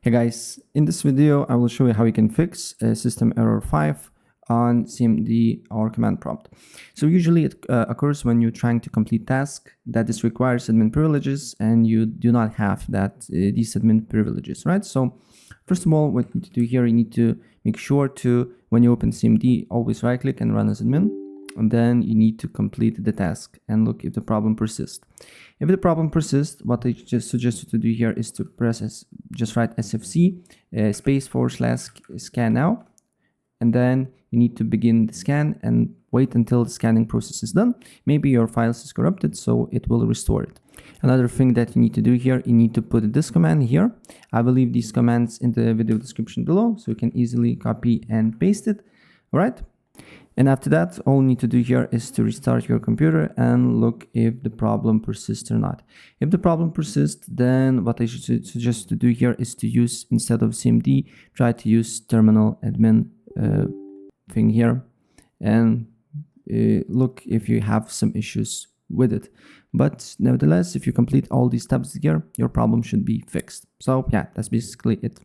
Hey guys, in this video I will show you how you can fix system error 5 on CMD or command prompt. So usually it occurs when you're trying to complete task that this requires admin privileges and you do not have these admin privileges, right? So first of all, what you need to do here, you need to make sure to, when you open CMD, always right click and run as admin. And then you need to complete the task and look if the problem persists. If the problem persists, what I just suggest you to do here is to just write sfc /scan now, and then you need to begin the scan and wait until the scanning process is done. Maybe your files is corrupted, so it will restore it. Another thing that you need to do here, you need to put this command here. I will leave these commands in the video description below, so you can easily copy and paste it. All right. And after that, all you need to do here is to restart your computer and look if the problem persists or not. If the problem persists, then what I should suggest to do here is to use, instead of CMD, try to use terminal admin thing here and look if you have some issues with it. But nevertheless, if you complete all these steps here, your problem should be fixed. So yeah, that's basically it.